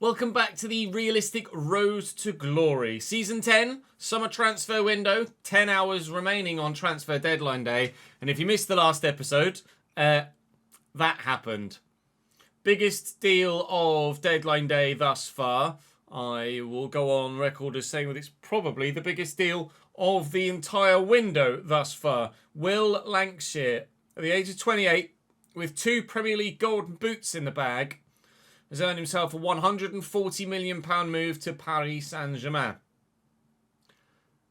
Welcome back to the realistic Road to Glory. Season 10, summer transfer window, 10 hours remaining on transfer deadline day. And if you missed the last episode, that happened. Biggest deal of deadline day thus far. I will go on record as saying that it's probably the biggest deal of the entire window thus far. Will Lancashire, at the age of 28, with 2 Premier League golden boots in the bag, has earned himself a £140 million move to Paris Saint-Germain.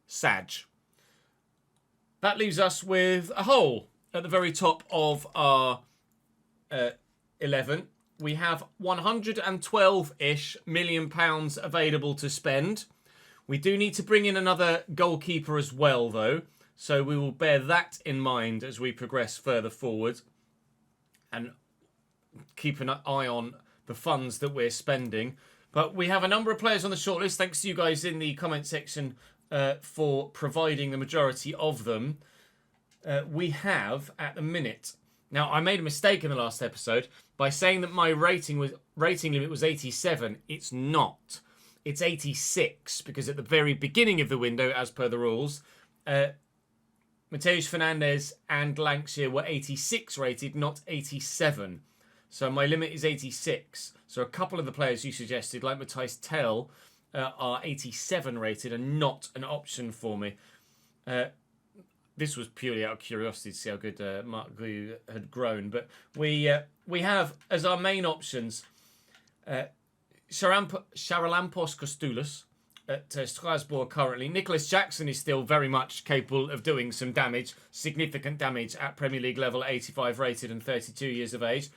Sag. That leaves us with a hole at the very top of our 11. We have £112-ish million available to spend. We do need to bring in another goalkeeper as well, though. So we will bear that in mind as we progress further forward. And keep an eye on the funds that we're spending. But we have a number of players on the shortlist. Thanks to you guys in the comment section for providing the majority of them. We have, at the minute... Now, I made a mistake in the last episode by saying that my rating limit was 87. It's not. It's 86, because at the very beginning of the window, as per the rules, Mateus Fernandes and Lancashire were 86 rated, not 87. So my limit is 86. So a couple of the players you suggested, like Matthijs Tel, are 87 rated and not an option for me. This was purely out of curiosity to see how good Mark Gu had grown. But we have, as our main options, Charalampos Kostoulis at Strasbourg currently. Nicholas Jackson is still very much capable of doing some damage, significant damage at Premier League level, 85 rated and 32 years of age.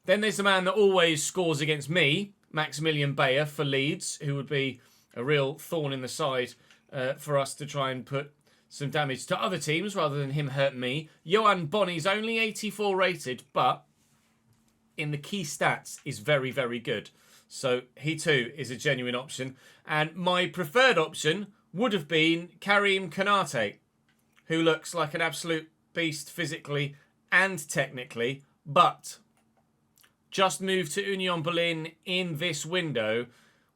Then there's the man that always scores against me, Maximilian Bayer for Leeds, who would be a real thorn in the side for us to try and put some damage to other teams rather than him hurt me. Johan Bonny's only 84 rated, but in the key stats is very, very good. So he too is a genuine option. And my preferred option would have been Karim Konate, who looks like an absolute beast physically and technically, but just moved to Union Berlin in this window,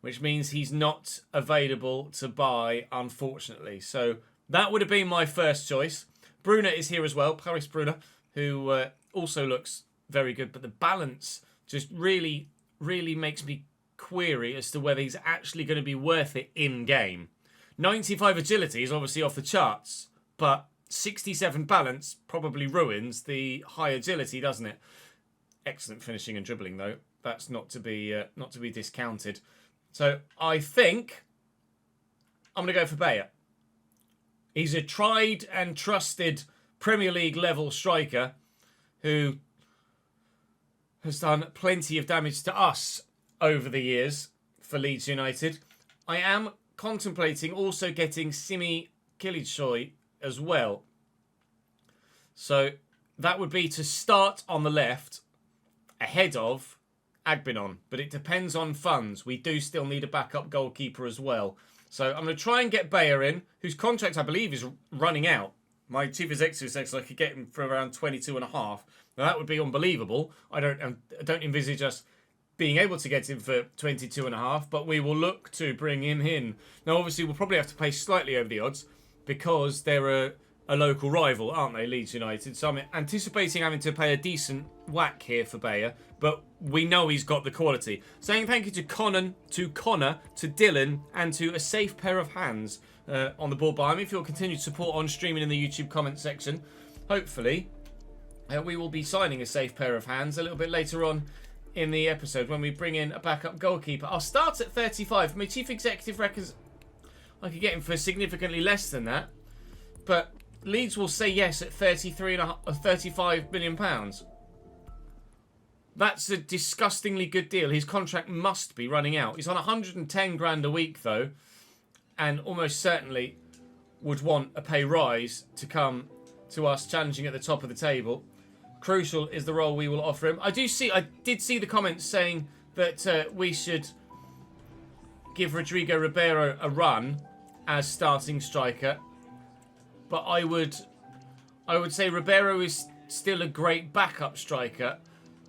which means he's not available to buy, unfortunately. So that would have been my first choice. Bruna is here as well, Paris Bruna, who also looks very good. But the balance just really, really makes me query as to whether he's actually going to be worth it in-game. 95 agility is obviously off the charts, but 67 balance probably ruins the high agility, doesn't it? Excellent finishing and dribbling, though. That's not to be discounted. So I think I'm going to go for Bayer. He's a tried and trusted Premier League level striker who has done plenty of damage to us over the years for Leeds United. I am contemplating also getting Simi Kılıçsoy as well. So that would be to start on the left ahead of Agbinon, but it depends on funds. We do still need a backup goalkeeper as well. So I'm going to try and get Bayer in, whose contract I believe is running out. My chief executive says I could get him for around 22.5. Now that would be unbelievable. I don't envisage us being able to get him for 22.5, but we will look to bring him in. Now obviously we'll probably have to pay slightly over the odds because they're a local rival, aren't they, Leeds United? So I'm anticipating having to pay a decent whack here for Bayer, but we know he's got the quality. Saying thank you to Connor, to Dylan, and to a safe pair of hands on the board behind me for your continued support on streaming in the YouTube comment section. Hopefully, we will be signing a safe pair of hands a little bit later on in the episode when we bring in a backup goalkeeper. I'll start at 35. My chief executive reckons I could get him for significantly less than that, but Leeds will say yes at 35 million pounds. That's a disgustingly good deal. His contract must be running out. He's on 110 grand a week though, and almost certainly would want a pay rise to come to us challenging at the top of the table. Crucial is the role we will offer him. I did see the comments saying that we should give Rodrigo Ribeiro a run as starting striker. But I would say Ribeiro is still a great backup striker,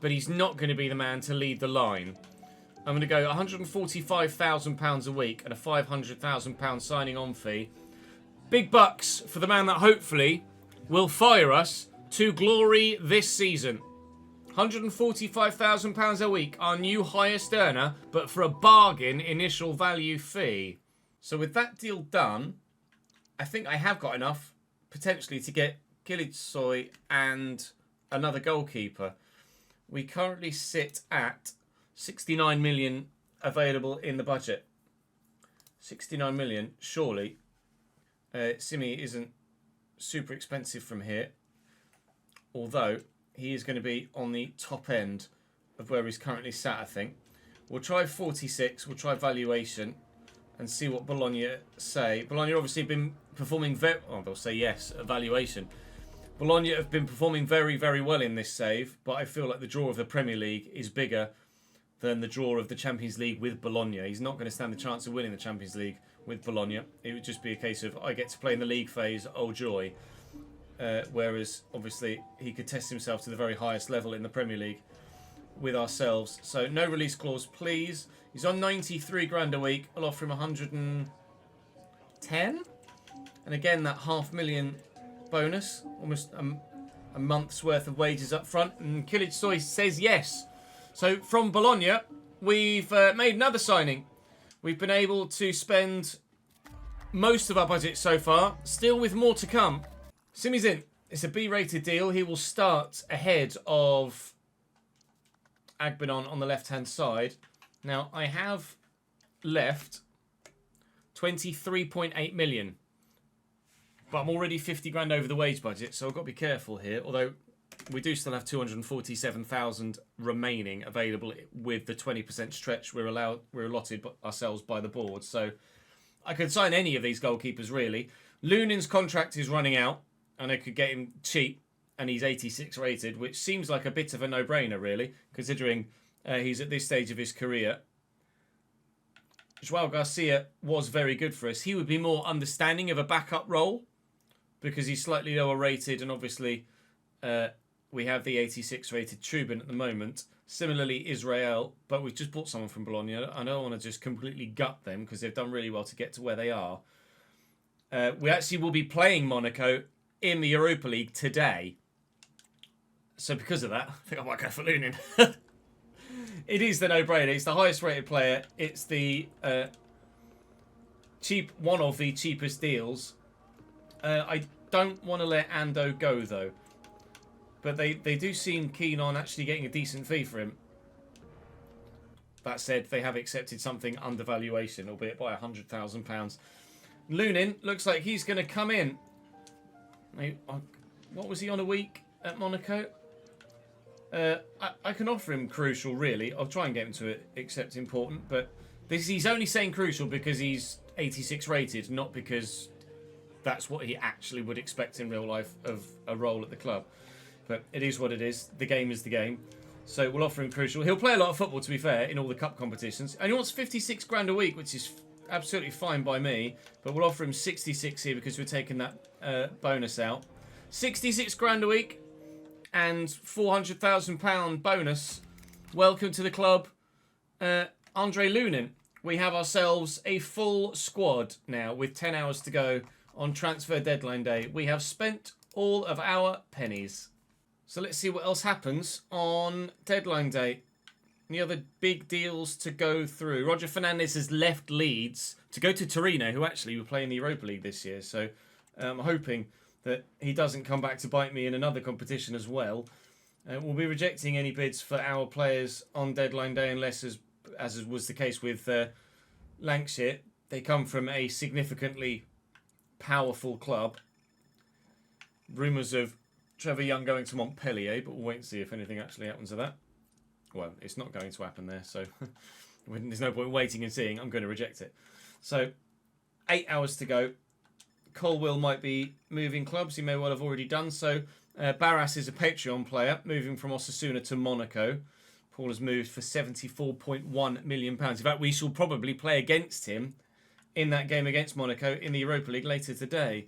but he's not going to be the man to lead the line. I'm going to go £145,000 a week and a £500,000 signing on fee. Big bucks for the man that hopefully will fire us to glory this season. £145,000 a week, our new highest earner, but for a bargain initial value fee. So with that deal done, I think I have got enough potentially to get Kilitsoy and another goalkeeper. We currently sit at 69 million available in the budget. 69 million, surely. Simi isn't super expensive from here, although he is going to be on the top end of where he's currently sat, I think. We'll try 46, we'll try valuation and see what Bologna say. Bologna obviously been performing they'll say yes, evaluation. Bologna have been performing very, very well in this save, but I feel like the draw of the Premier League is bigger than the draw of the Champions League with Bologna. He's not going to stand the chance of winning the Champions League with Bologna. It would just be a case of, I get to play in the league phase, oh joy. Whereas, obviously, he could test himself to the very highest level in the Premier League with ourselves. So, no release clause, please. He's on 93 grand a week. I'll offer him 110. And again, that £500,000 bonus. Almost a month's worth of wages up front. And Kilitsoy says yes. So, from Bologna, we've made another signing. We've been able to spend most of our budget so far. Still with more to come. Simi's in. It's a B-rated deal. He will start ahead of Agbenon on the left-hand side. Now, I have left 23.8 million. But I'm already 50 grand over the wage budget, so I've got to be careful here. Although, we do still have 247,000 remaining available with the 20% stretch we're allotted ourselves by the board. So, I could sign any of these goalkeepers, really. Lunin's contract is running out. And I could get him cheap, and he's 86 rated, which seems like a bit of a no-brainer, really, considering he's at this stage of his career. Joao Garcia was very good for us. He would be more understanding of a backup role, because he's slightly lower rated, and obviously we have the 86 rated Trubin at the moment. Similarly, Israel, but we've just bought someone from Bologna. I don't want to just completely gut them, because they've done really well to get to where they are. We actually will be playing Monaco in the Europa League today. So because of that, I think I might go for Lunin. It is the no-brainer. It's the highest rated player. It's the one of the cheapest deals. I don't want to let Ando go, though. But they do seem keen on actually getting a decent fee for him. That said, they have accepted something under valuation, albeit by £100,000. Lunin looks like he's going to come in. What was he on a week at Monaco? I can offer him crucial, really. I'll try and get him to accept important, but he's only saying crucial because he's 86 rated, not because that's what he actually would expect in real life of a role at the club. But it is what it is. The game is the game. So we'll offer him crucial. He'll play a lot of football, to be fair, in all the cup competitions. And he wants 56 grand a week, which is absolutely fine by me. But we'll offer him 66 here because we're taking that bonus out. 66 grand a week and £400,000 bonus. Welcome to the club, Andre Lunin. We have ourselves a full squad now with 10 hours to go on transfer deadline day. We have spent all of our pennies. So let's see what else happens on deadline day. Any other big deals to go through? Roger Fernandez has left Leeds to go to Torino, who actually were playing the Europa League this year. So I'm hoping that he doesn't come back to bite me in another competition as well. We'll be rejecting any bids for our players on deadline day unless, as was the case with Lancashire, they come from a significantly powerful club. Rumours of Trevor Young going to Montpellier, but we'll wait and see if anything actually happens to that. Well, it's not going to happen there, so there's no point waiting and seeing. I'm going to reject it. So, 8 hours to go. Colwill might be moving clubs. He may well have already done so. Barras is a Patreon player, moving from Osasuna to Monaco. Paul has moved for £74.1 million. In fact, we shall probably play against him in that game against Monaco in the Europa League later today.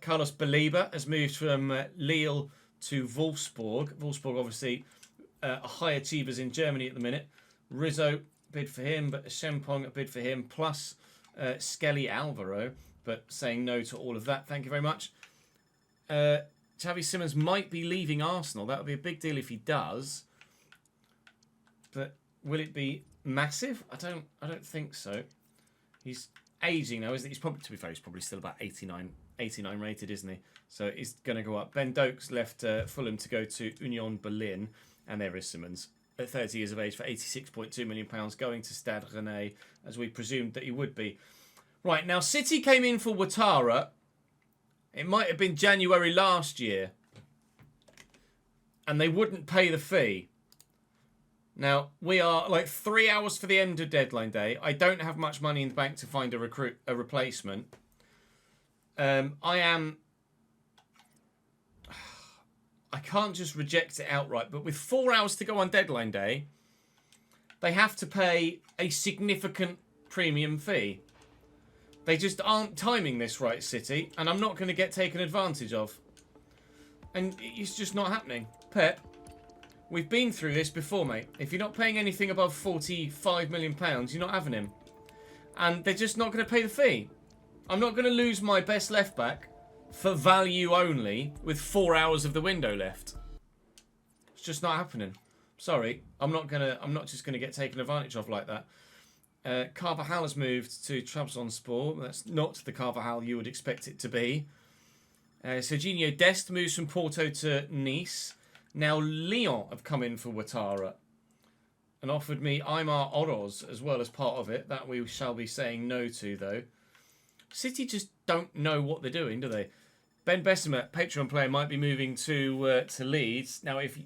Carlos Baliba has moved from Lille to Wolfsburg. Wolfsburg, obviously, high achievers in Germany at the minute. Rizzo bid for him, but Shempong a bid for him, plus Skelly Alvaro, but saying no to all of that. Thank you very much. Xavi Simons might be leaving Arsenal. That would be a big deal if he does. But will it be massive? I don't think so. He's aging now, isn't he? He's probably, to be fair, he's probably still about 89 rated, isn't he? So he's going to go up. Ben Dokes left Fulham to go to Union Berlin, and there is Simons at 30 years of age for £86.2 million, going to Stade Rennais, as we presumed that he would be. Right, now City came in for Ouattara. It might have been January last year, and they wouldn't pay the fee. Now, we are like 3 hours for the end of deadline day. I don't have much money in the bank to find a replacement. I can't just reject it outright, but with 4 hours to go on deadline day, they have to pay a significant premium fee. They just aren't timing this right, City, and I'm not going to get taken advantage of. And it's just not happening. Pep, we've been through this before, mate. If you're not paying anything above £45 million, you're not having him. And they're just not going to pay the fee. I'm not going to lose my best left back for value only with 4 hours of the window left. It's just not happening. Sorry, I'm not just gonna get taken advantage of like that. Carvajal has moved to Trabzonspor. That's not the Carvajal you would expect it to be. Serginho Dest moves from Porto to Nice. Now Lyon have come in for Ouattara and offered me Aymar Oroz as well as part of it. That we shall be saying no to, though. City just don't know what they're doing, do they? Ben Bessemer, Patreon player, might be moving to Leeds. Now, if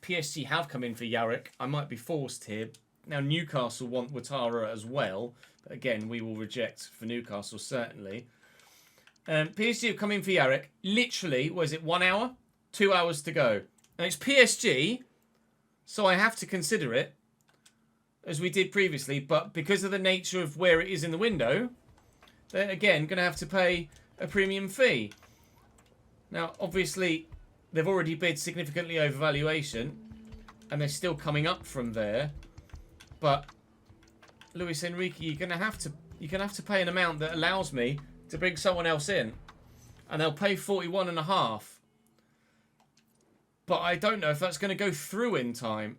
PSG have come in for Yarrick, I might be forced here. Now, Newcastle want Ouattara as well. But again, we will reject for Newcastle, certainly. PSG have come in for Yarrick. Literally, was it 1 hour? 2 hours to go. And it's PSG, so I have to consider it, as we did previously. But because of the nature of where it is in the window, they're, again, going to have to pay a premium fee. Now, obviously, they've already bid significantly over valuation, and they're still coming up from there. But Luis Enrique, you're gonna have to pay an amount that allows me to bring someone else in, and they'll pay 41.5. But I don't know if that's going to go through in time,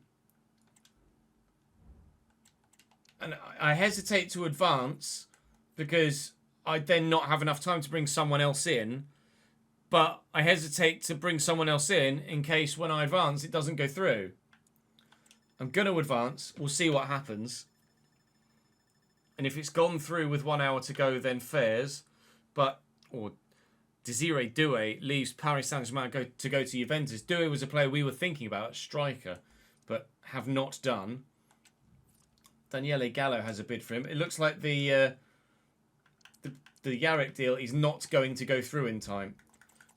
and I hesitate to advance because I'd then not have enough time to bring someone else in. But I hesitate to bring someone else in case when I advance it doesn't go through. I'm going to advance. We'll see what happens. And if it's gone through with 1 hour to go, then fares. Or Desiree Doué leaves Paris Saint-Germain to go to Juventus. Doué was a player we were thinking about, striker, but have not done. Daniele Gallo has a bid for him. It looks like the Yarrick deal is not going to go through in time.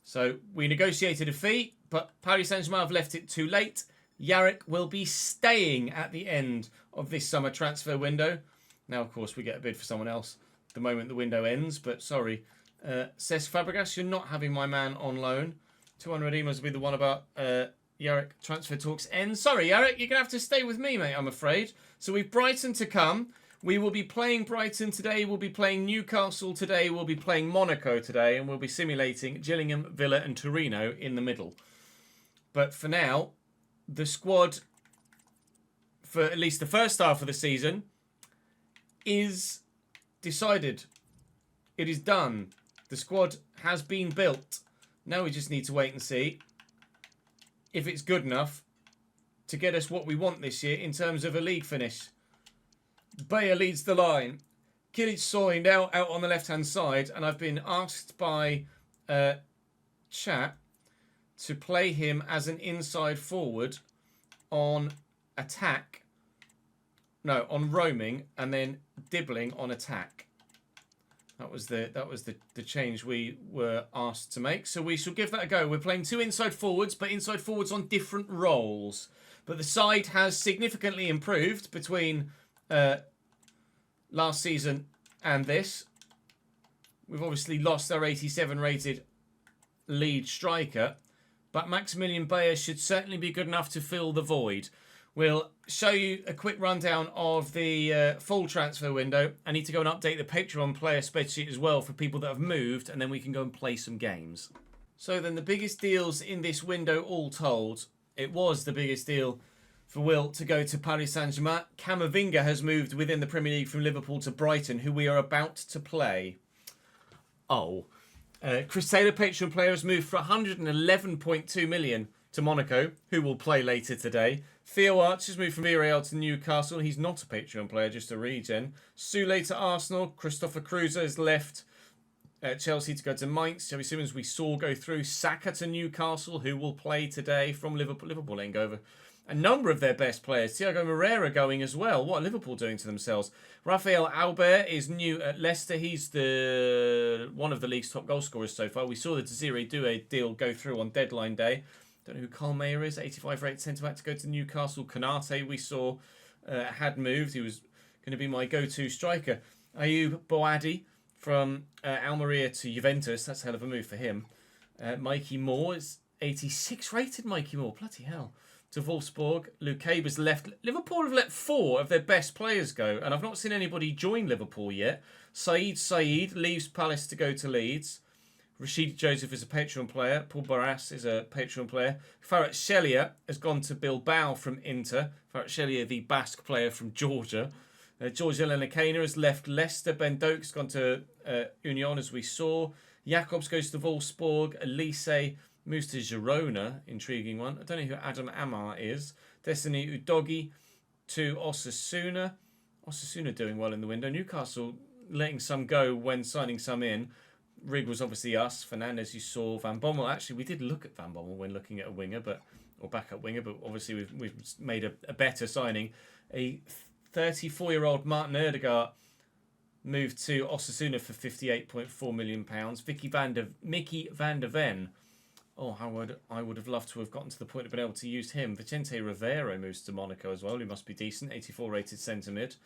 So we negotiated a fee, but Paris Saint-Germain have left it too late. Yarrick will be staying at the end of this summer transfer window. Now, of course, we get a bid for someone else the moment the window ends. But sorry, Cesc Fabregas, you're not having my man on loan. 200 emails will be the one about Yarrick transfer talks end. Sorry, Yarrick, you're going to have to stay with me, mate, I'm afraid. So we've Brighton to come. We will be playing Brighton today. We'll be playing Newcastle today. We'll be playing Monaco today. And we'll be simulating Gillingham, Villa and Torino in the middle. But for now, the squad for at least the first half of the season is decided. It is done. The squad has been built. Now we just need to wait and see if it's good enough to get us what we want this year in terms of a league finish. Bayer leads the line. Kilic Soy now out on the left-hand side, and I've been asked by chat to play him as an inside forward on attack. No, on roaming, and then dibbling on attack. That was the change we were asked to make. So we shall give that a go. We're playing two inside forwards, but inside forwards on different roles. But the side has significantly improved between last season and this. We've obviously lost our 87 rated lead striker, but Maximilian Bayer should certainly be good enough to fill the void. We'll show you a quick rundown of the full transfer window. I need to go and update the Patreon player spreadsheet as well for people that have moved, and then we can go and play some games. So then the biggest deals in this window all told, it was the biggest deal for Will to go to Paris Saint-Germain. Camavinga has moved within the Premier League from Liverpool to Brighton, who we are about to play. Chris Taylor, Patreon player, has moved for 111.2 million to Monaco, who will play later today. Theo Arch has moved from Villarreal to Newcastle. He's not a Patreon player, just a regen. Soule to Arsenal. Christopher Kruse has left Chelsea to go to Mainz. Xavi Simons we saw go through. Saka to Newcastle, who will play today from Liverpool. Liverpool letting go over a number of their best players. Thiago Moreira going as well. What are Liverpool doing to themselves? Rafael Albert is new at Leicester. He's one of the league's top goal scorers so far. We saw the Desiree Doué deal go through on deadline day. Don't know who Carl Mayer is. 85 rate centre-back to go to Newcastle. Konate we saw had moved. He was going to be my go-to striker. Ayoub Boadi from Almeria to Juventus. That's a hell of a move for him. Mikey Moore is 86 rated. Mikey Moore. Bloody hell. To Wolfsburg. Luke Cabers left. Liverpool have let 4 of their best players go, and I've not seen anybody join Liverpool yet. Saeed leaves Palace to go to Leeds. Rashid Joseph is a Patreon player. Paul Barras is a Patreon player. Farhat Shelia has gone to Bilbao from Inter. Farhat Shelia, the Basque player from Georgia. George Elenakena has left Leicester. Ben Doak has gone to Union, as we saw. Jacobs goes to Wolfsburg. Elise moves to Girona. Intriguing one. I don't know who Adam Amar is. Destiny Udogi to Osasuna. Osasuna doing well in the window. Newcastle letting some go when signing some in. Rig was obviously us. Fernandez, you saw. Van Bommel. Actually, we did look at Van Bommel when looking at a winger, or backup winger, but obviously we've made a better signing. A 34-year-old Martin Erdegaard moved to Osasuna for £58.4 million. Mickey van der Ven. Oh, I would have loved to have gotten to the point of being able to use him. Vicente Rivero moves to Monaco as well. He must be decent. 84 rated centre mid.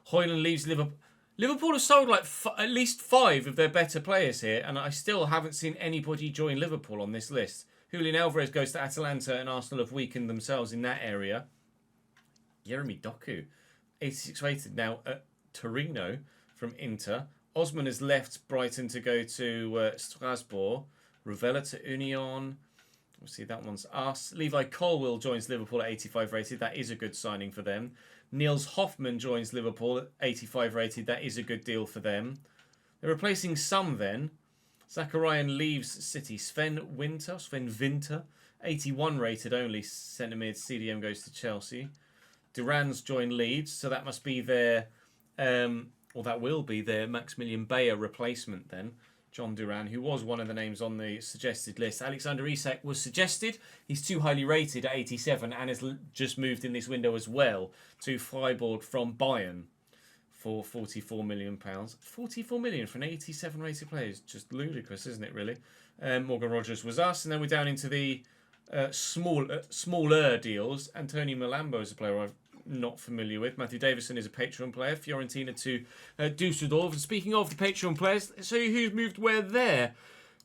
Hoyland leaves Liverpool. Liverpool have sold like at least 5 of their better players here, and I still haven't seen anybody join Liverpool on this list. Julian Alvarez goes to Atalanta, and Arsenal have weakened themselves in that area. Jeremy Doku, 86 rated now at Torino from Inter. Osman has left Brighton to go to Strasbourg. Ravella to Union. Obviously, that one's us. Levi Colwill joins Liverpool at 85 rated. That is a good signing for them. Niels Hoffman joins Liverpool at 85 rated. That is a good deal for them. They're replacing some then. Zacharian leaves City. Sven Winter, 81 rated only. Centre mid. CDM goes to Chelsea. Duran's joined Leeds. So that must be their, or that will be their Maximilian Bayer replacement then. John Duran, who was one of the names on the suggested list. Alexander Isak was suggested. He's too highly rated at 87 and has just moved in this window as well to Freiburg from Bayern for £44 million. 44 million for an 87 rated player is just ludicrous, isn't it, really? Morgan Rogers was us. And then we're down into the smaller deals. Antonio Malambo is a player I've not familiar with. Matthew Davison is a Patreon player. Fiorentina to Dusseldorf. And speaking of the Patreon players, let's show you who's moved where there.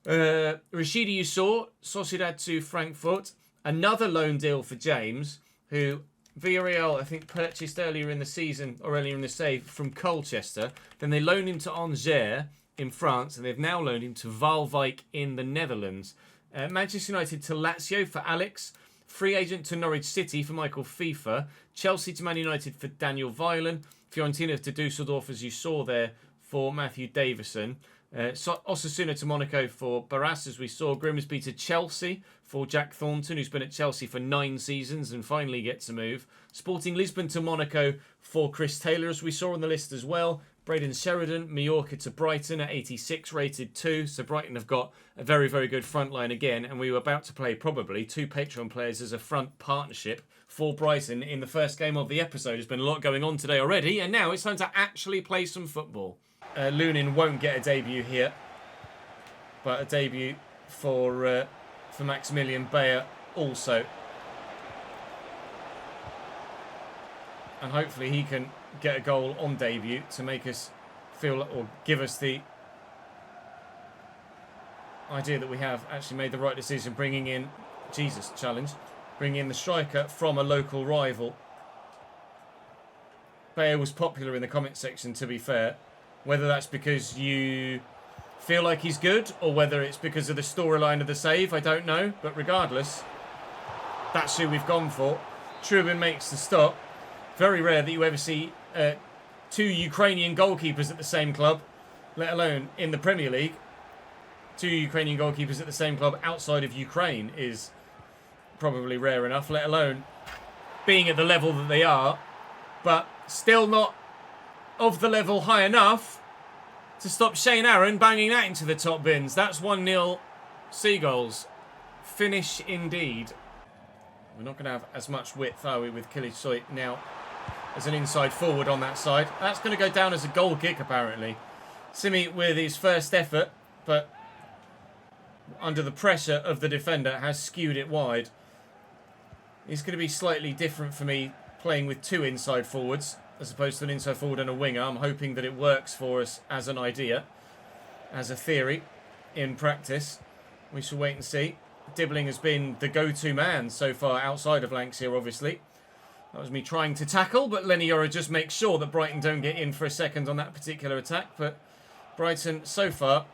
Rashidi you saw. Sociedad to Frankfurt. Another loan deal for James, who Villarreal, I think, purchased earlier in the season, or earlier in the save, from Colchester. Then they loaned him to Angers in France, and they've now loaned him to Waalwijk in the Netherlands. Manchester United to Lazio for Alex. Free agent to Norwich City for Michael FIFA. Chelsea to Man United for Daniel Weiland. Fiorentina to Dusseldorf, as you saw there, for Matthew Davison. Osasuna to Monaco for Barras, as we saw. Grimsby to Chelsea for Jack Thornton, who's been at Chelsea for 9 seasons and finally gets a move. Sporting Lisbon to Monaco for Chris Taylor, as we saw on the list as well. Braden Sheridan, Mallorca to Brighton at 86 rated 2. So Brighton have got a very, very good front line again. And we were about to play probably 2 Patreon players as a front partnership for Brighton in the first game of the episode. There's been a lot going on today already. And now it's time to actually play some football. Lunin won't get a debut here. But a debut for Maximilian Bayer also. And hopefully he can get a goal on debut to make us feel, or give us the idea that we have actually made the right decision bringing in, bringing in the striker from a local rival. Bayer was popular in the comment section, to be fair. Whether that's because you feel like he's good or whether it's because of the storyline of the save, I don't know. But regardless, that's who we've gone for. Trubin makes the stop. Very rare that you ever see 2 Ukrainian goalkeepers at the same club, let alone in the Premier League. 2 Ukrainian goalkeepers at the same club outside of Ukraine is probably rare enough, let alone being at the level that they are. But still not of the level high enough to stop Shane Aaron banging that into the top bins. That's 1-0 Seagulls. Finish indeed. We're not going to have as much width, are we, with Kilic now as an inside forward on that side. That's going to go down as a goal kick, apparently. Simi with his first effort, but under the pressure of the defender has skewed it wide. It's going to be slightly different for me playing with 2 inside forwards as opposed to an inside forward and a winger. I'm hoping that it works for us as an idea, as a theory, in practice. We shall wait and see. Dibbling has been the go-to man so far outside of Lanks here, obviously. That was me trying to tackle, but Lenny Yora just makes sure that Brighton don't get in for a second on that particular attack. But Brighton, so far,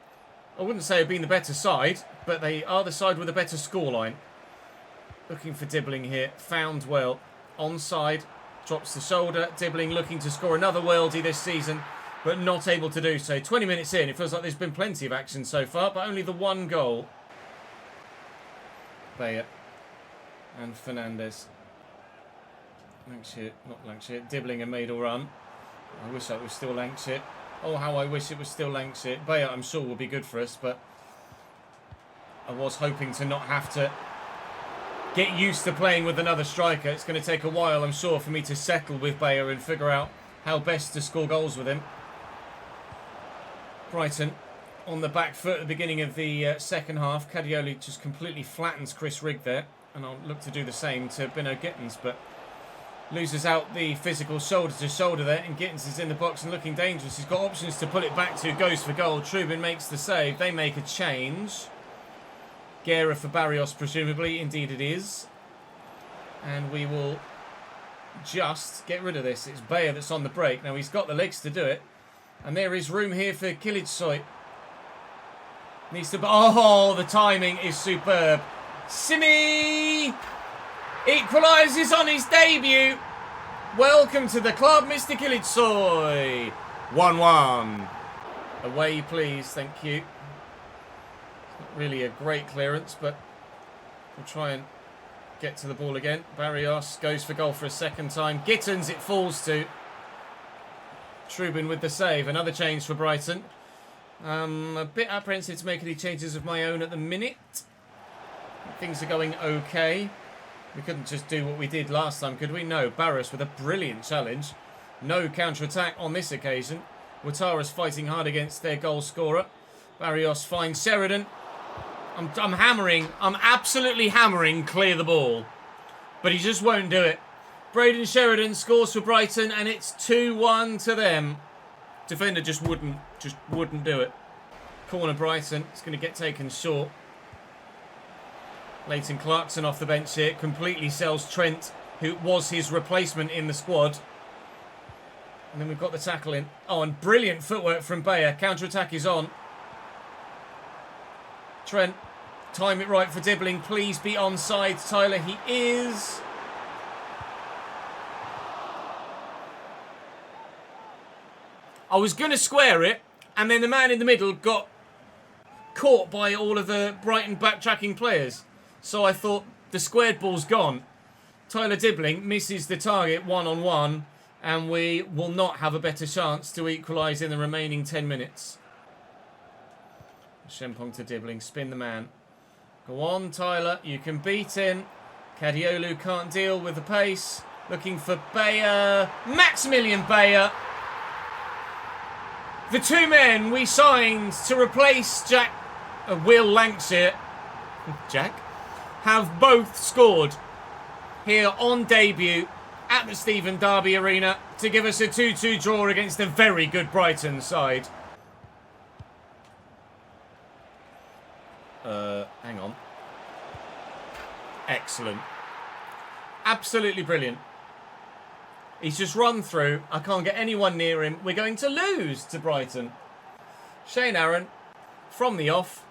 I wouldn't say have been the better side, but they are the side with a better scoreline. Looking for Dibbling here. Found well. Onside. Drops the shoulder. Dibbling looking to score another worldie this season, but not able to do so. 20 minutes in, it feels like there's been plenty of action so far, but only the 1 goal. Bayer and Fernandez. Lancashire, not Lancashire. Dibbling a middle run. I wish that was still Lancashire. Oh, how I wish it was still Lancashire. Bayer, I'm sure, will be good for us, but I was hoping to not have to get used to playing with another striker. It's going to take a while, I'm sure, for me to settle with Bayer and figure out how best to score goals with him. Brighton on the back foot at the beginning of the second half. Cadioli just completely flattens Chris Rigg there, and I'll look to do the same to Bino Gittins, but loses out the physical shoulder to shoulder there, and Gittins is in the box and looking dangerous. He's got options to pull it back to, goes for goal. Trubin makes the save. They make a change. Guerra for Barrios, presumably. Indeed it is. And we will just get rid of this. It's Bayer that's on the break. Now he's got the legs to do it. And there is room here for Kilic. Needs to... Oh, the timing is superb. Simi equalises on his debut. Welcome to the club, Mr. Kilic. 1-1. Away, please. Thank you. Not really a great clearance, but we'll try and get to the ball again. Barrios goes for goal for a second time. Gittins it falls to. Trubin with the save. Another change for Brighton. A bit apprehensive to make any changes of my own at the minute. Things are going okay. We couldn't just do what we did last time, could we? No. Barrios with a brilliant challenge. No counter-attack on this occasion. Ouattara's fighting hard against their goal scorer. Barrios finds Sheridan. I'm hammering. I'm absolutely hammering clear the ball. But he just won't do it. Braden Sheridan scores for Brighton and it's 2-1 to them. Defender just wouldn't do it. Corner Brighton. It's going to get taken short. Leighton Clarkson off the bench here. Completely sells Trent, who was his replacement in the squad. And then we've got the tackle in. Oh, and brilliant footwork from Bayer. Counter-attack is on. Trent, time it right for Dibbling. Please be onside, Tyler. He is. I was going to square it, and then the man in the middle got caught by all of the Brighton backtracking players. So I thought the squared ball's gone. Tyler Dibbling misses the target one-on-one, and we will not have a better chance to equalise in the remaining 10 minutes. Shempong to Dibbling, spin the man. Go on, Tyler, you can beat him. Cadiolu can't deal with the pace. Looking for Bayer. Maximilian Bayer. The 2 men we signed to replace Will Lancashire, Jack, have both scored here on debut at the Stephen Derby Arena to give us a 2-2 draw against a very good Brighton side. Hang on. Excellent. Absolutely brilliant. He's just run through. I can't get anyone near him. We're going to lose to Brighton. Shane Aaron, from the off,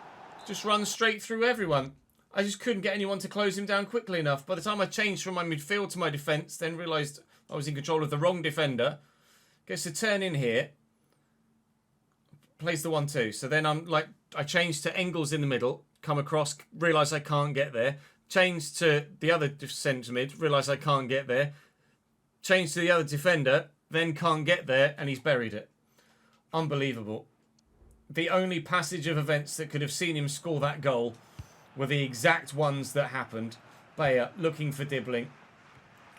just runs straight through everyone. I just couldn't get anyone to close him down quickly enough. By the time I changed from my midfield to my defence, then realised I was in control of the wrong defender. Gets to turn in here. Plays the 1-2. So then I changed to Engels in the middle. Come across, realise I can't get there. Change to the other centre mid, realise I can't get there. Change to the other defender, then can't get there, and he's buried it. Unbelievable. The only passage of events that could have seen him score that goal were the exact ones that happened. Bayer looking for Dibbling.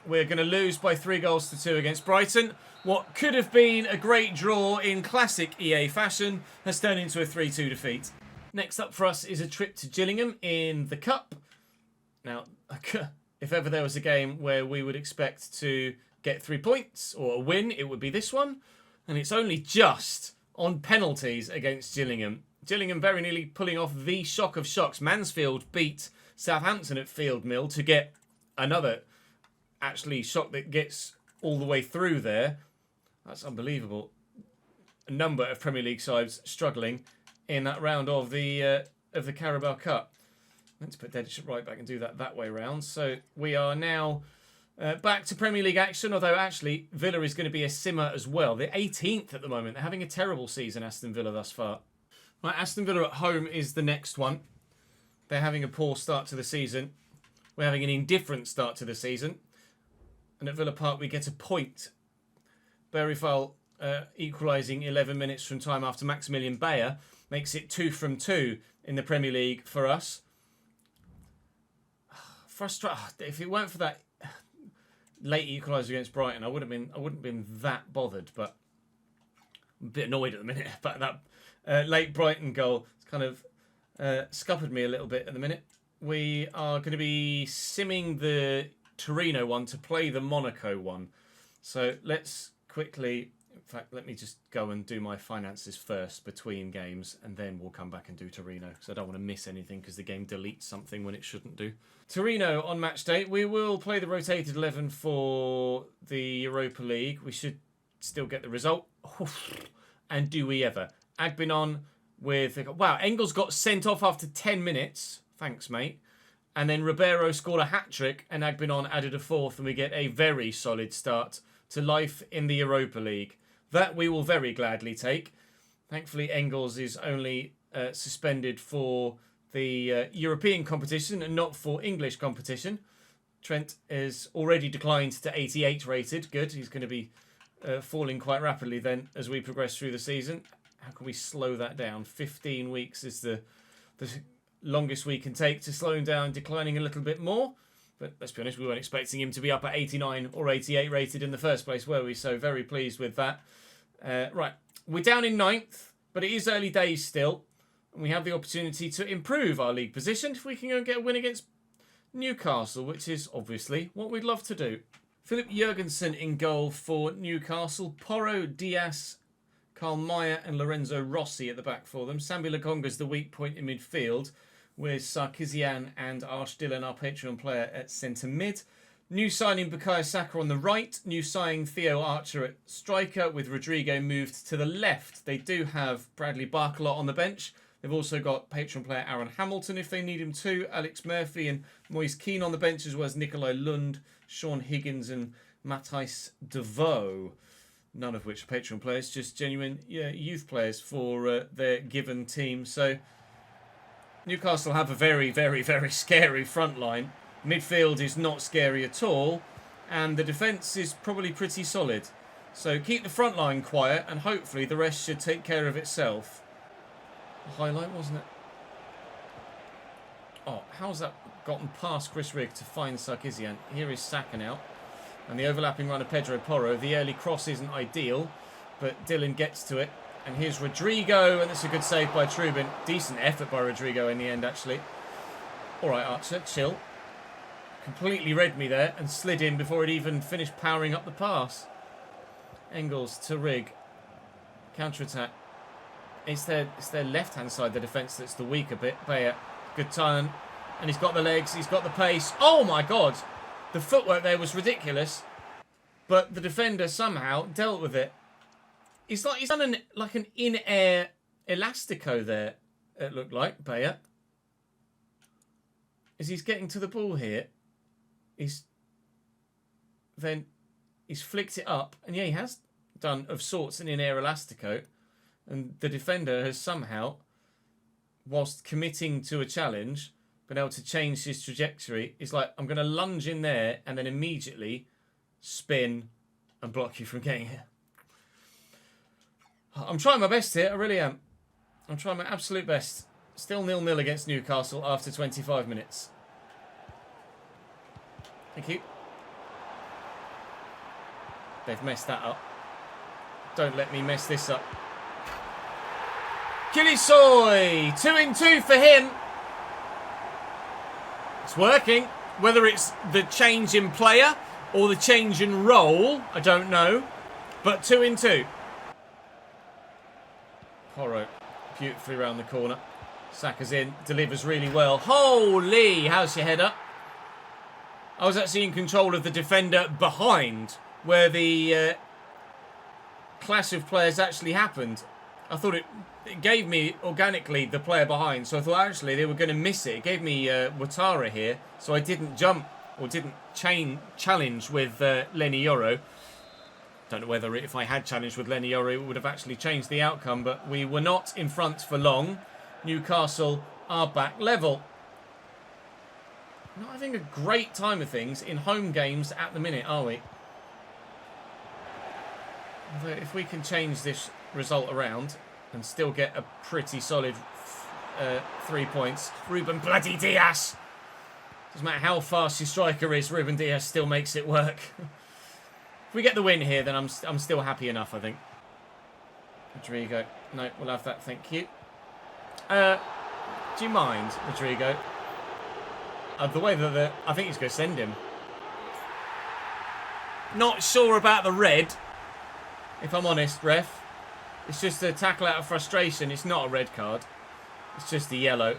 We're going to lose by 3-2 against Brighton. What could have been a great draw in classic EA fashion has turned into a 3-2 defeat. Next up for us is a trip to Gillingham in the Cup. Now, if ever there was a game where we would expect to get 3 points or a win, it would be this one. And it's only just on penalties against Gillingham. Gillingham very nearly pulling off the shock of shocks. Mansfield beat Southampton at Field Mill to get another actually shock that gets all the way through there. That's unbelievable. A number of Premier League sides struggling in that round of the Carabao Cup. Let's put Dedic right back and do that way round. So we are now back to Premier League action, although actually Villa is going to be a simmer as well. They're 18th at the moment. They're having a terrible season, Aston Villa, thus far. Right, Aston Villa at home is the next one. They're having a poor start to the season. We're having an indifferent start to the season. And at Villa Park, we get a point. Berryfall equalising 11 minutes from time after Maximilian Bayer makes it 2 from 2 in the Premier League for us. If it weren't for that late equaliser against Brighton, I wouldn't have been that bothered. But I'm a bit annoyed at the minute. But that late Brighton goal kind of scuppered me a little bit at the minute. We are going to be simming the Torino one to play the Monaco one. So let's quickly, in fact, let me just go and do my finances first between games, and then we'll come back and do Torino, because I don't want to miss anything because the game deletes something when it shouldn't do. Torino on match day. We will play the rotated 11 for the Europa League. We should still get the result. And do we ever? Agbinon with... Wow, Engels got sent off after 10 minutes. Thanks, mate. And then Ribeiro scored a hat-trick and Agbinon added a fourth, and we get a very solid start to life in the Europa League. That we will very gladly take. Thankfully, Engels is only suspended for the European competition and not for English competition. Trent is already declined to 88 rated. Good. He's going to be falling quite rapidly then as we progress through the season. How can we slow that down? 15 weeks is the longest we can take to slow him down, declining a little bit more. But let's be honest, we weren't expecting him to be up at 89 or 88 rated in the first place, were we? So very pleased with that. Right, we're down in 9th, but it is early days still. And we have the opportunity to improve our league position if we can go and get a win against Newcastle, which is obviously what we'd love to do. Philip Jurgensen in goal for Newcastle. Porro, Diaz, Carl Meyer and Lorenzo Rossi at the back for them. Sambi Lakonga's the weak point in midfield, with Sarkisian and Arsh Dillon, our Patreon player, at centre mid. New signing Bukayo Saka on the right. New signing Theo Archer at striker, with Rodrigo moved to the left. They do have Bradley Barcolot on the bench. They've also got Patreon player Aaron Hamilton if they need him too. Alex Murphy and Moise Keane on the bench, as well as Nikolai Lund, Sean Higgins and Matthijs de Vaux. None of which are Patreon players, just genuine youth players for their given team. So Newcastle have a very, very, very scary front line. Midfield is not scary at all. And the defence is probably pretty solid. So keep the front line quiet and hopefully the rest should take care of itself. A highlight, wasn't it? Oh, how's that gotten past Chris Rigg to find Sarkisian? Here is Saka now. And the overlapping run of Pedro Porro. The early cross isn't ideal, but Dillon gets to it. And here's Rodrigo, and that's a good save by Trubin. Decent effort by Rodrigo in the end, actually. All right, Archer, chill. Completely read me there and slid in before it even finished powering up the pass. Engels to Rigg. Counter-attack. It's their left-hand side, the defence, that's the weaker bit. Bayer, good turn. And he's got the legs, he's got the pace. Oh, my God. The footwork there was ridiculous. but the defender somehow dealt with it. He's done an in-air elastico there, it looked like, Bayer. As he's getting to the ball here, he's flicked it up, and yeah, he has done of sorts an in-air elastico, and the defender has somehow, whilst committing to a challenge, been able to change his trajectory. He's like, I'm going to lunge in there and then immediately spin and block you from getting here. I'm trying my best here, I really am. I'm trying my absolute best. Still 0-0 against Newcastle after 25 minutes. Thank you. They've messed that up. Don't let me mess this up. Kilisoy! 2-2 for him. It's working. Whether it's the change in player or the change in role, I don't know. But 2-2. Porro, beautifully round the corner. Saka's in, delivers really well. Holy, how's your header? I was actually in control of the defender behind, where the clash of players actually happened. I thought it gave me, organically, the player behind. So I thought, actually, they were going to miss it. It gave me Watara here, so I didn't jump, or didn't challenge with Lenny Yoro. Don't know whether if I had challenged with Lenny Yoro, it would have actually changed the outcome, but we were not in front for long. Newcastle are back level. Not having a great time of things in home games at the minute, are we? Although if we can change this result around and still get a pretty solid 3 points. Ruben bloody Diaz! Doesn't matter how fast your striker is, Ruben Diaz still makes it work. If we get the win here, then I'm still happy enough, I think. Rodrigo. No, we'll have that, thank you. Do you mind, Rodrigo? The way that I think he's going to send him. Not sure about the red, if I'm honest, ref. It's just a tackle out of frustration. It's not a red card. It's just a yellow.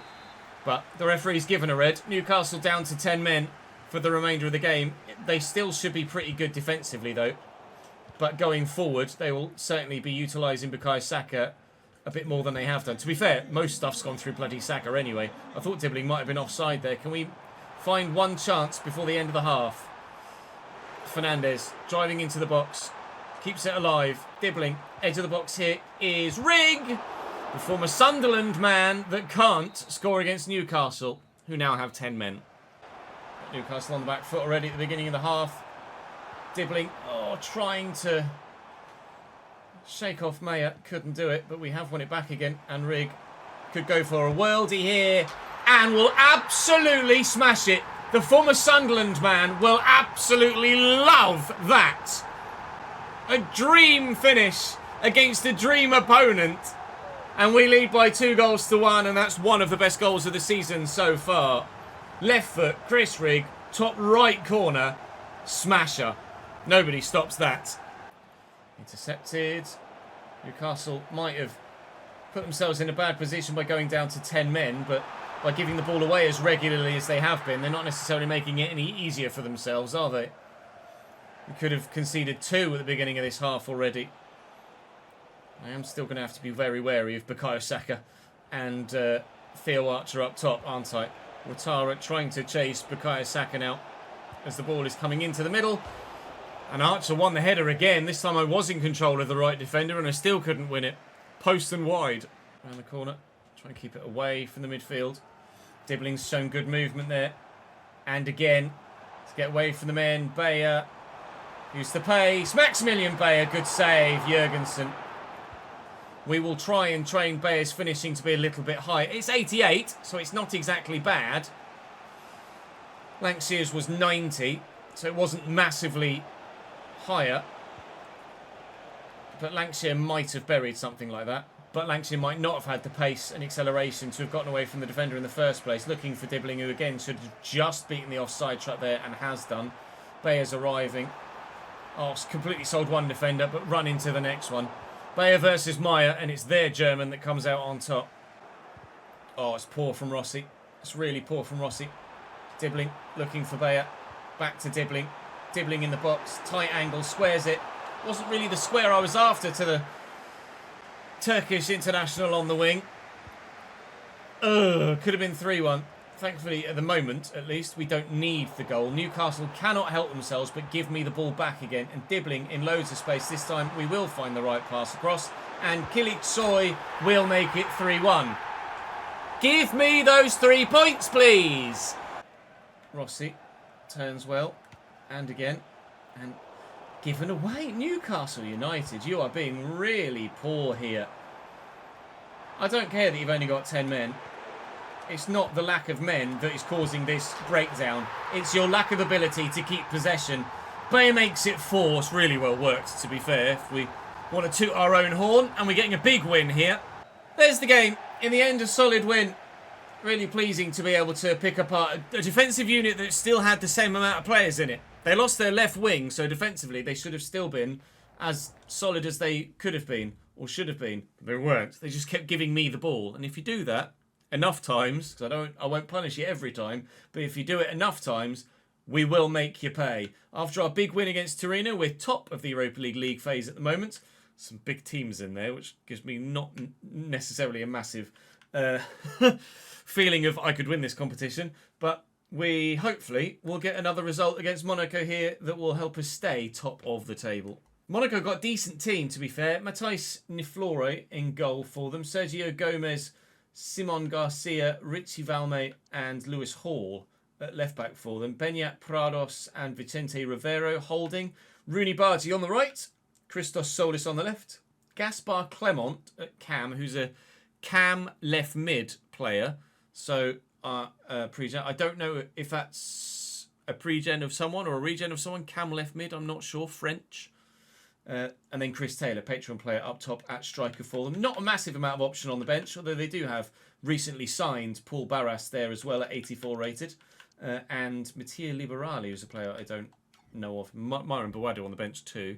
But the referee's given a red. Newcastle down to 10 men for the remainder of the game. They still should be pretty good defensively, though. But going forward, they will certainly be utilising Bukayo Saka a bit more than they have done. To be fair, most stuff's gone through bloody Saka anyway. I thought Dibbling might have been offside there. Can we find one chance before the end of the half? Fernandes driving into the box. Keeps it alive. Dibbling. Edge of the box here is Rigg. The former Sunderland man that can't score against Newcastle, who now have 10 men. Newcastle on the back foot already at the beginning of the half. Dibbling, trying to shake off Maya. Couldn't do it, but we have won it back again. And Rigg could go for a worldie here and will absolutely smash it. The former Sunderland man will absolutely love that. A dream finish against a dream opponent. And we lead by 2-1, and that's one of the best goals of the season so far. Left foot, Chris Rigg, top right corner, smasher. Nobody stops that. Intercepted. Newcastle might have put themselves in a bad position by going down to 10 men, but by giving the ball away as regularly as they have been, they're not necessarily making it any easier for themselves, are they? We could have conceded 2 at the beginning of this half already. I am still going to have to be very wary of Bukayo Saka and Theo Archer up top, aren't I? Watara trying to chase Bukayo Saka now as the ball is coming into the middle. And Archer won the header again. This time I was in control of the right defender and I still couldn't win it. Post and wide. Around the corner. Try and keep it away from the midfield. Dibbling's shown good movement there. And again, to get away from the men, Bayer. Use the pace. Maximilian Bayer, good save. Jurgensen. We will try and train Bayer's finishing to be a little bit higher. It's 88, so it's not exactly bad. Lankshire's was 90, so it wasn't massively higher. But Lancashire might have buried something like that. But Lancashire might not have had the pace and acceleration to have gotten away from the defender in the first place. Looking for Dibbling, who again should have just beaten the offside trap there and has done. Bayer's arriving. Oh, it's completely sold one defender, but run into the next one. Bayer versus Meyer, and it's their German that comes out on top. Oh, it's poor from Rossi. It's really poor from Rossi. Dibbling looking for Bayer. Back to Dibbling. Dibbling in the box, tight angle, squares it. Wasn't really the square I was after to the Turkish international on the wing. Could have been 3-1. Thankfully, at the moment, at least, we don't need the goal. Newcastle cannot help themselves but give me the ball back again. And Dibbling in loads of space. This time, we will find the right pass across. And Kilik Soy will make it 3-1. Give me those 3 points, please. Rossi turns well. And again. And given away. Newcastle United, you are being really poor here. I don't care that you've only got 10 men. It's not the lack of men that is causing this breakdown. It's your lack of ability to keep possession. Bayer makes it 4. It's really well worked, to be fair. If we want to toot our own horn, and we're getting a big win here. There's the game. In the end, a solid win. Really pleasing to be able to pick apart a defensive unit that still had the same amount of players in it. They lost their left wing, so defensively they should have still been as solid as they could have been, or should have been. But they weren't. They just kept giving me the ball. And if you do that enough times, because I won't punish you every time, but if you do it enough times, we will make you pay. After our big win against Torino, we're top of the Europa League phase at the moment. Some big teams in there, which gives me not necessarily a massive feeling of I could win this competition, but we hopefully will get another result against Monaco here that will help us stay top of the table. Monaco got a decent team, to be fair. Matthijs Niflore in goal for them. Sergio Gomez, Simon Garcia, Richie Valme and Lewis Hall at left back for them. Beñat Prados and Vicente Rivero holding. Rooney Barty on the right. Christos Solis on the left. Gaspar Clement at cam, who's a cam left mid player. So pre-gen. I don't know if that's a pre-gen of someone or a regen of someone. Cam left mid, I'm not sure. French. And then Chris Taylor, Patreon player up top at striker for them. Not a massive amount of option on the bench, although they do have recently signed Paul Barras there as well at 84 rated. And Mattia Liberali, who's a player I don't know of. Myron Bawado on the bench too.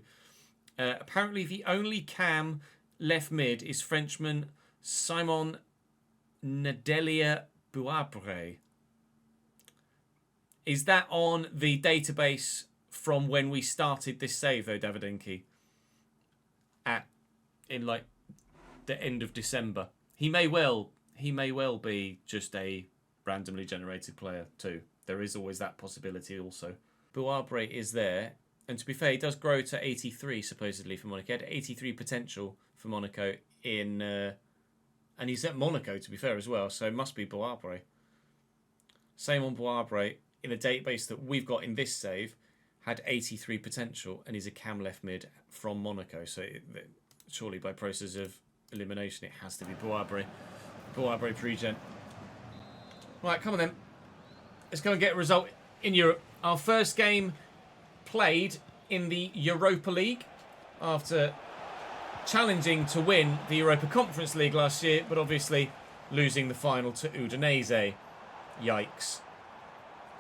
Apparently the only cam left mid is Frenchman Simon Nadelia Bouabre. Is that on the database from when we started this save though, Davidenki? In like the end of December. He may well be just a randomly generated player too. There is always that possibility also. Bouabre is there. And to be fair, he does grow to 83 supposedly for Monaco. He had 83 potential for Monaco in... and he's at Monaco, to be fair, as well. So it must be Bouabre. Same on Bouabre. In the database that we've got in this save, had 83 potential. And he's a cam left mid from Monaco. So surely by process of elimination, it has to be Bouabre. Bouabre pre-gen. Right, come on then. Let's go and get a result in Europe. Our first game played in the Europa League after challenging to win the Europa Conference League last year, but obviously losing the final to Udinese. Yikes.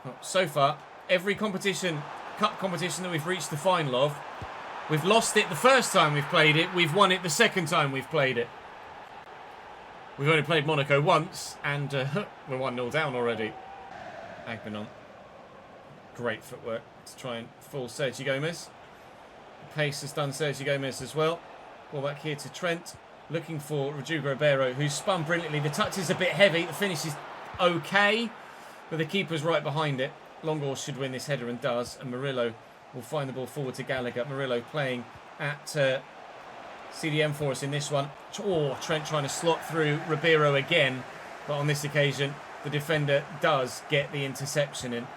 Well, so far, every competition, cup competition that we've reached the final of, we've lost it the first time we've played it, we've won it the second time we've played it. We've only played Monaco once, and we're 1-0 down already. Agbenon. Great footwork to try and fool Sergio Gomez. The pace has done Sergio Gomez as well. Ball back here to Trent. Looking for Rodrigo Ribeiro, who's spun brilliantly. The touch is a bit heavy. The finish is okay, but the keeper's right behind it. Longhorse should win this header and does. And Murillo will find the ball forward to Gallagher. Murillo playing at CDM for us in this one. Oh, Trent trying to slot through Ribeiro again. But on this occasion, the defender does get the interception in.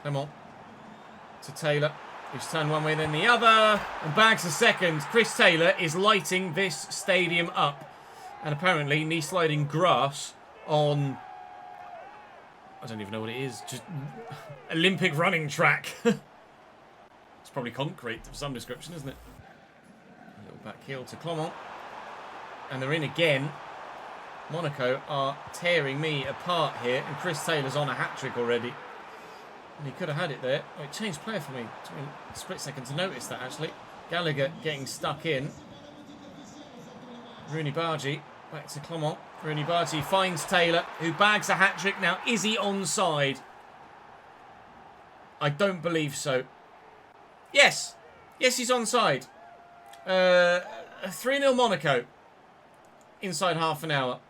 Come on. To Taylor, who's turned one way then the other. And bags a second. Chris Taylor is lighting this stadium up. And apparently knee-sliding grass on... I don't even know what it is. Just Olympic running track. It's probably concrete of some description, isn't it? A little back heel to Clement. And they're in again. Monaco are tearing me apart here. And Chris Taylor's on a hat-trick already. And he could have had it there. Oh, it changed player for me. It took me a split second to notice that, actually. Gallagher getting stuck in. Rooney Bargy Back to Clement. Rooney Barty finds Taylor, who bags a hat-trick. Now, is he onside? I don't believe so. Yes. Yes, he's onside. 3-0 Monaco. Inside half an hour.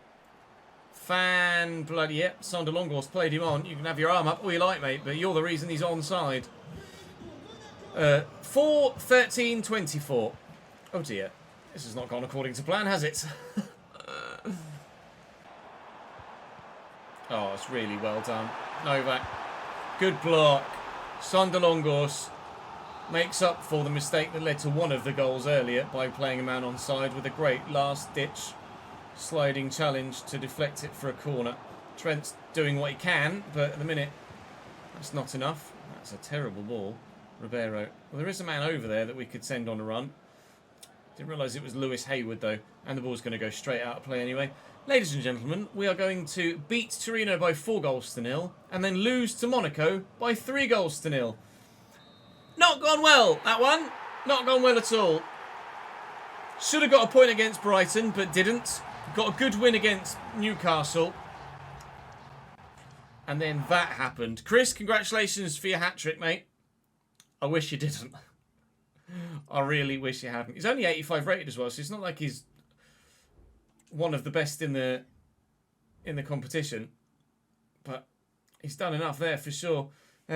Bloody yep. Sander Longhorst played him on. You can have your arm up all you like, mate, but you're the reason he's onside. 4-13-24. Oh dear. This has not gone according to plan, has it? Oh, it's really well done. Novak. Good block. Sander Longhorst makes up for the mistake that led to one of the goals earlier by playing a man onside with a great last-ditch sliding challenge to deflect it for a corner. Trent's doing what he can, but at the minute, that's not enough. That's a terrible ball. Ribeiro. Well, there is a man over there that we could send on a run. Didn't realise it was Lewis Hayward, though. And the ball's going to go straight out of play anyway. Ladies and gentlemen, we are going to beat Torino by 4-0 and then lose to Monaco by 3-0. Not gone well, that one. Not gone well at all. Should have got a point against Brighton, but didn't. Got a good win against Newcastle. And then that happened. Chris, congratulations for your hat-trick, mate. I wish you didn't. I really wish you hadn't. He's only 85 rated as well, so it's not like he's one of the best in the competition. But he's done enough there for sure.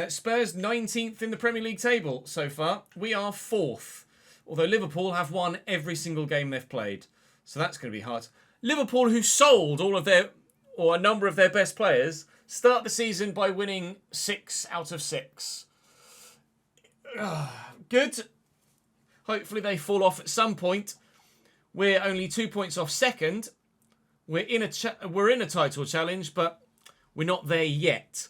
Spurs 19th in the Premier League table so far. We are 4th. Although Liverpool have won every single game they've played. So that's going to be hard. Liverpool, who sold all of their, or a number of their best players, start the season by winning 6 out of 6. Good. Hopefully they fall off at some point. We're only 2 points off second. We're in a title challenge, but we're not there yet.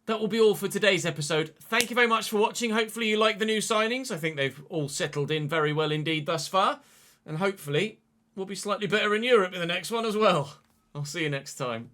That will be all for today's episode. Thank you very much for watching. Hopefully you like the new signings. I think they've all settled in very well indeed thus far. And hopefully we'll be slightly better in Europe in the next one as well. I'll see you next time.